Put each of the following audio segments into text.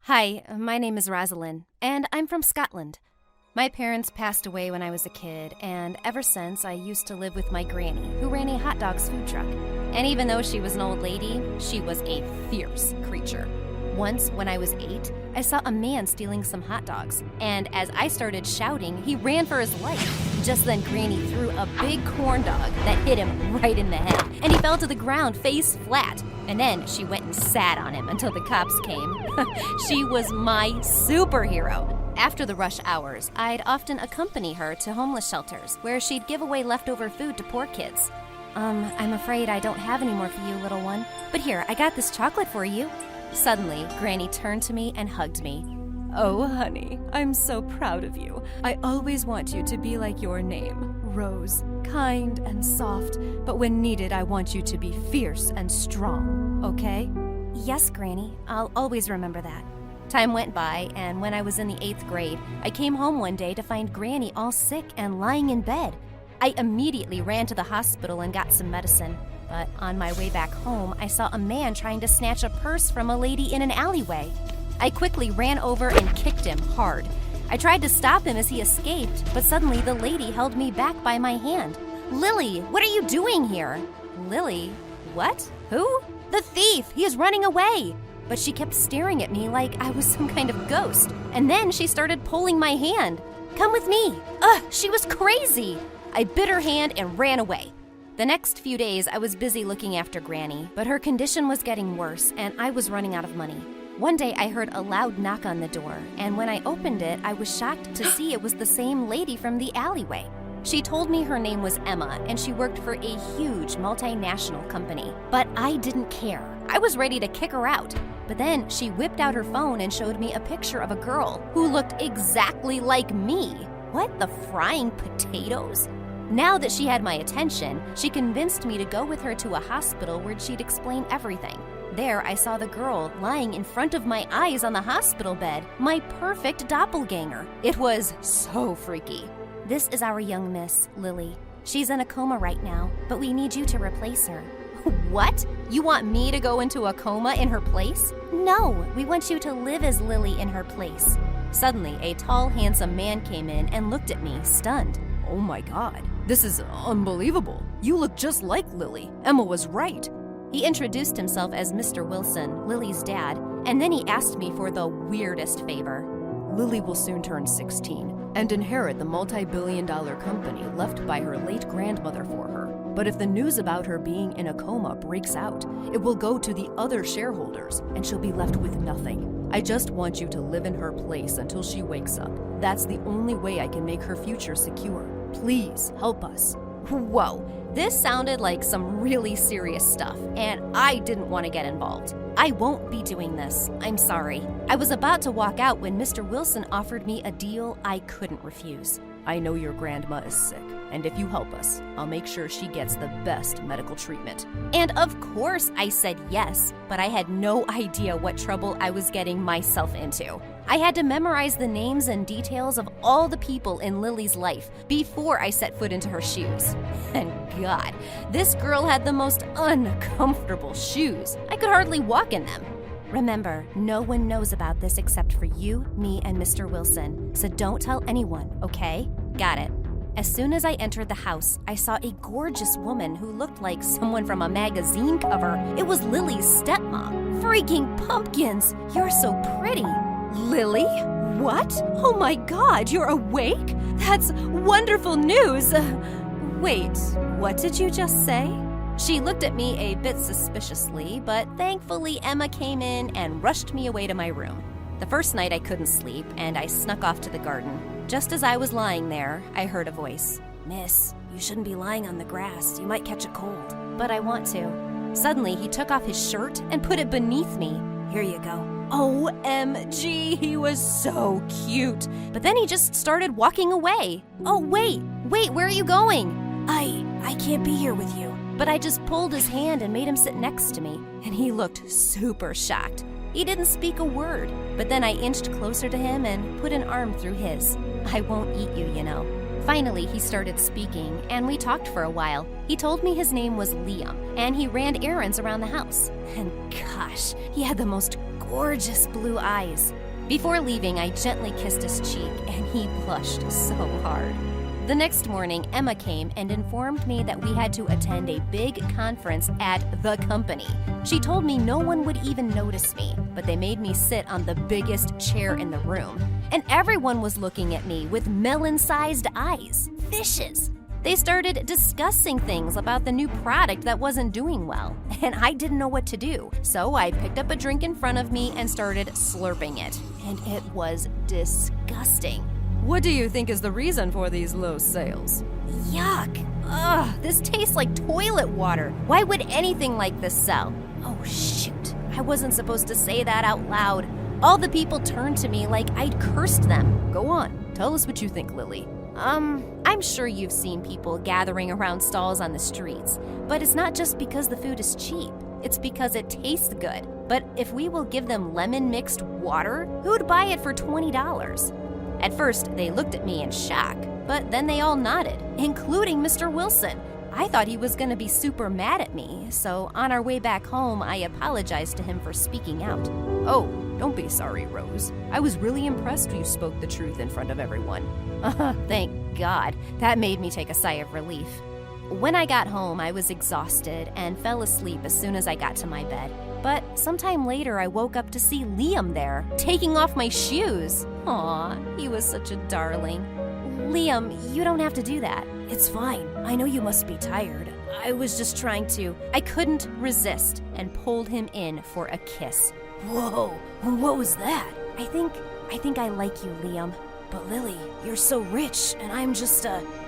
Hi, my name is Rosalind, and I'm from Scotland. My parents passed away when I was a kid, and ever since I used to live with my granny, who ran a hot dogs food truck. And even though she was an old lady, she was a fierce creature. Once, when I was 8, I saw a man stealing some hot dogs, and as I started shouting, he ran for his life. Just then, Granny threw a big corn dog that hit him right in the head, and he fell to the ground face flat. And then she went and sat on him until the cops came. She was my superhero. After the rush hours, I'd often accompany her to homeless shelters, where she'd give away leftover food to poor kids. I'm afraid I don't have any more for you, little one. But here, I got this chocolate for you. Suddenly, Granny turned to me and hugged me. Oh, honey, I'm so proud of you. I always want you to be like your name, Rose, kind and soft, but when needed, I want you to be fierce and strong, okay? Yes, Granny, I'll always remember that. Time went by, and when I was in the 8th grade, I came home one day to find Granny all sick and lying in bed. I immediately ran to the hospital and got some medicine. But on my way back home, I saw a man trying to snatch a purse from a lady in an alleyway. I quickly ran over and kicked him hard. I tried to stop him as he escaped, but suddenly the lady held me back by my hand. Lily, what are you doing here? Lily? What? Who? The thief! He is running away! But she kept staring at me like I was some kind of ghost. And then she started pulling my hand. Come with me! Ugh, she was crazy! I bit her hand and ran away. The next few days, I was busy looking after Granny, but her condition was getting worse, and I was running out of money. One day, I heard a loud knock on the door, and when I opened it, I was shocked to see it was the same lady from the alleyway. She told me her name was Emma, and she worked for a huge multinational company. But I didn't care. I was ready to kick her out. But then she whipped out her phone and showed me a picture of a girl who looked exactly like me. What, the frying potatoes? Now that she had my attention, she convinced me to go with her to a hospital where she'd explain everything. There, I saw the girl lying in front of my eyes on the hospital bed, my perfect doppelganger. It was so freaky. This is our young miss, Lily. She's in a coma right now, but we need you to replace her. What? You want me to go into a coma in her place? No, we want you to live as Lily in her place. Suddenly, a tall, handsome man came in and looked at me, stunned. Oh my God, this is unbelievable. You look just like Lily. Emma was right. He introduced himself as Mr. Wilson, Lily's dad, and then he asked me for the weirdest favor. Lily will soon turn 16 and inherit the multi-billion-dollar company left by her late grandmother for her. But if the news about her being in a coma breaks out, it will go to the other shareholders, and she'll be left with nothing. I just want you to live in her place until she wakes up. That's the only way I can make her future secure. Please, help us. Whoa, this sounded like some really serious stuff, and I didn't want to get involved. I won't be doing this. I'm sorry. I was about to walk out when Mr. Wilson offered me a deal I couldn't refuse. I know your grandma is sick, and if you help us, I'll make sure she gets the best medical treatment. And of course I said yes, but I had no idea what trouble I was getting myself into. I had to memorize the names and details of all the people in Lily's life before I set foot into her shoes. And God, this girl had the most uncomfortable shoes. I could hardly walk in them. Remember, no one knows about this except for you, me, and Mr. Wilson, so don't tell anyone, okay? Got it. As soon as I entered the house, I saw a gorgeous woman who looked like someone from a magazine cover. It was Lily's stepmom. Freaking pumpkins! You're so pretty. Lily? What? Oh my God, you're awake? That's wonderful news. Wait, what did you just say? She looked at me a bit suspiciously, but thankfully Emma came in and rushed me away to my room. The first night I couldn't sleep, and I snuck off to the garden. Just as I was lying there, I heard a voice. Miss, you shouldn't be lying on the grass. You might catch a cold. But I want to. Suddenly, he took off his shirt and put it beneath me. Here you go. OMG, he was so cute. But then he just started walking away. Oh, wait, where are you going? I can't be here with you. But I just pulled his hand and made him sit next to me, and he looked super shocked. He didn't speak a word, but then I inched closer to him and put an arm through his. I won't eat you, you know. Finally, he started speaking, and we talked for a while. He told me his name was Liam, and he ran errands around the house. And gosh, he had the most gorgeous blue eyes. Before leaving, I gently kissed his cheek, and he blushed so hard. The next morning, Emma came and informed me that we had to attend a big conference at the company. She told me no one would even notice me, but they made me sit on the biggest chair in the room. And everyone was looking at me with melon-sized eyes. Fishes! They started discussing things about the new product that wasn't doing well, and I didn't know what to do. So I picked up a drink in front of me and started slurping it, and it was disgusting. What do you think is the reason for these low sales? Yuck! Ugh, this tastes like toilet water. Why would anything like this sell? Oh shoot, I wasn't supposed to say that out loud. All the people turned to me like I'd cursed them. Go on, tell us what you think, Lily. I'm sure you've seen people gathering around stalls on the streets, but it's not just because the food is cheap. It's because it tastes good. But if we will give them lemon-mixed water, who'd buy it for $20? At first, they looked at me in shock, but then they all nodded, including Mr. Wilson. I thought he was going to be super mad at me, so on our way back home, I apologized to him for speaking out. Oh, don't be sorry, Rose. I was really impressed you spoke the truth in front of everyone. Thank God. That made me take a sigh of relief. When I got home, I was exhausted and fell asleep as soon as I got to my bed. But sometime later, I woke up to see Liam there, taking off my shoes. Aw, he was such a darling. Liam, you don't have to do that. It's fine. I know you must be tired. I was just trying to. I couldn't resist and pulled him in for a kiss. Whoa, what was that? I think I like you, Liam. But Lily, you're so rich, and I'm just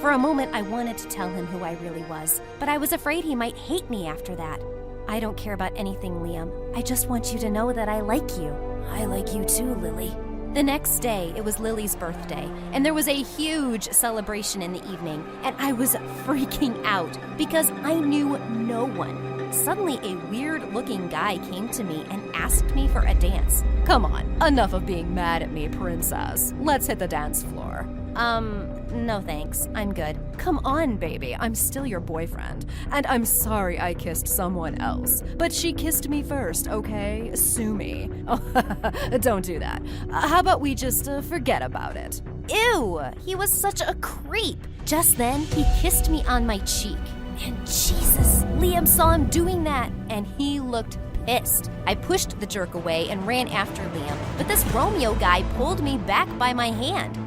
For a moment, I wanted to tell him who I really was, but I was afraid he might hate me after that. I don't care about anything, Liam. I just want you to know that I like you. I like you too, Lily. The next day, it was Lily's birthday, and there was a huge celebration in the evening, and I was freaking out because I knew no one. Suddenly, a weird-looking guy came to me and asked me for a dance. Come on, enough of being mad at me, princess. Let's hit the dance floor. No thanks. I'm good. Come on, baby. I'm still your boyfriend. And I'm sorry I kissed someone else. But she kissed me first, okay? Sue me. Oh, don't do that. How about we just forget about it? Ew! He was such a creep. Just then, he kissed me on my cheek. And Jesus, Liam saw him doing that, and he looked pissed. I pushed the jerk away and ran after Liam, but this Romeo guy pulled me back by my hand.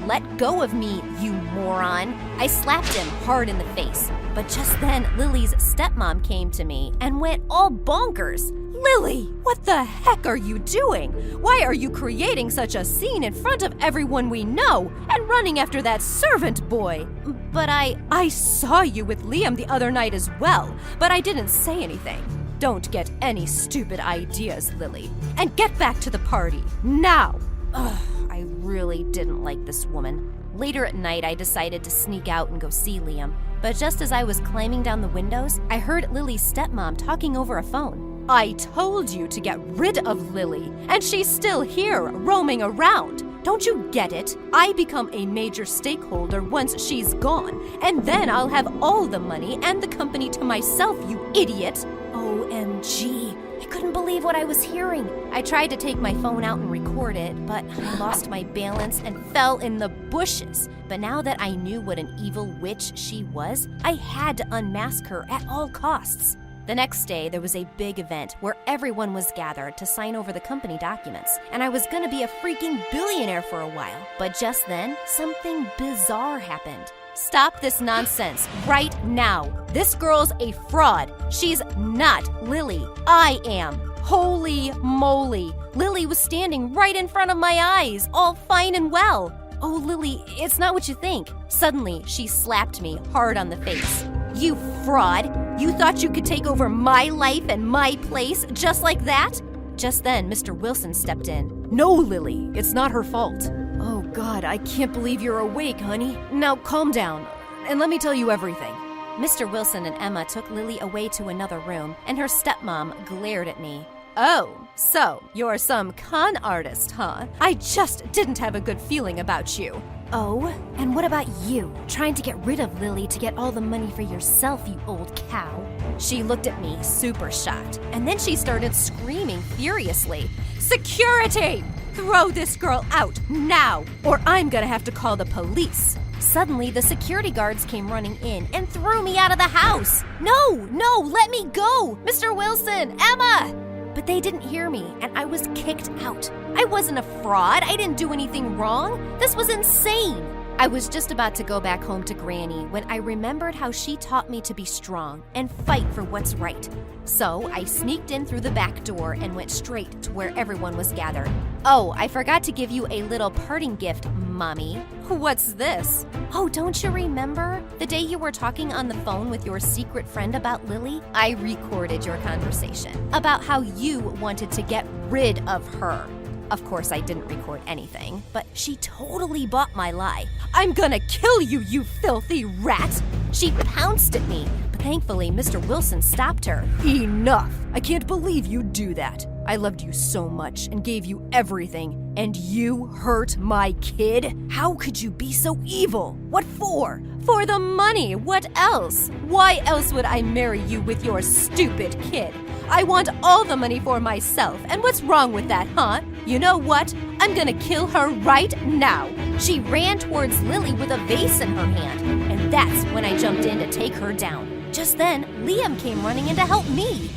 Let go of me, you moron. I slapped him hard in the face. But just then, Lily's stepmom came to me and went all bonkers. Lily, what the heck are you doing? Why are you creating such a scene in front of everyone we know and running after that servant boy? But I saw you with Liam the other night as well, but I didn't say anything. Don't get any stupid ideas, Lily. And get back to the party, now! Ugh, I really didn't like this woman. Later at night, I decided to sneak out and go see Liam. But just as I was climbing down the windows, I heard Lily's stepmom talking over a phone. I told you to get rid of Lily, and she's still here, roaming around. Don't you get it? I become a major stakeholder once she's gone, and then I'll have all the money and the company to myself, you idiot! OMG. I couldn't believe what I was hearing. I tried to take my phone out and record it, but I lost my balance and fell in the bushes. But now that I knew what an evil witch she was, I had to unmask her at all costs. The next day, there was a big event where everyone was gathered to sign over the company documents, and I was gonna be a freaking billionaire for a while. But just then, something bizarre happened. Stop this nonsense right now. This girl's a fraud. She's not Lily. I am. Holy moly. Lily was standing right in front of my eyes, all fine and well. Oh, Lily, it's not what you think. Suddenly, she slapped me hard on the face. You fraud! You thought you could take over my life and my place just like that? Just then, Mr. Wilson stepped in. No, Lily, it's not her fault. Oh, God, I can't believe you're awake, honey. Now, calm down, and let me tell you everything. Mr. Wilson and Emma took Lily away to another room, and her stepmom glared at me. Oh, so you're some con artist, huh? I just didn't have a good feeling about you. Oh, and what about you? Trying to get rid of Lily to get all the money for yourself, you old cow. She looked at me, super shocked, and then she started screaming furiously. Security! Throw this girl out, now, or I'm gonna have to call the police. Suddenly, the security guards came running in and threw me out of the house. No, let me go! Mr. Wilson, Emma! But they didn't hear me, and I was kicked out. I wasn't a fraud. I didn't do anything wrong. This was insane. I was just about to go back home to Granny when I remembered how she taught me to be strong and fight for what's right. So I sneaked in through the back door and went straight to where everyone was gathered. Oh, I forgot to give you a little parting gift, Mommy. What's this? Oh, don't you remember? The day you were talking on the phone with your secret friend about Lily? I recorded your conversation about how you wanted to get rid of her. Of course, I didn't record anything, but she totally bought my lie. I'm gonna kill you, you filthy rat! She pounced at me, but thankfully, Mr. Wilson stopped her. Enough! I can't believe you'd do that. I loved you so much and gave you everything, and you hurt my kid? How could you be so evil? What for? For the money, what else? Why else would I marry you with your stupid kid? I want all the money for myself, and what's wrong with that, huh? You know what? I'm gonna kill her right now. She ran towards Lily with a vase in her hand, and that's when I jumped in to take her down. Just then, Liam came running in to help me.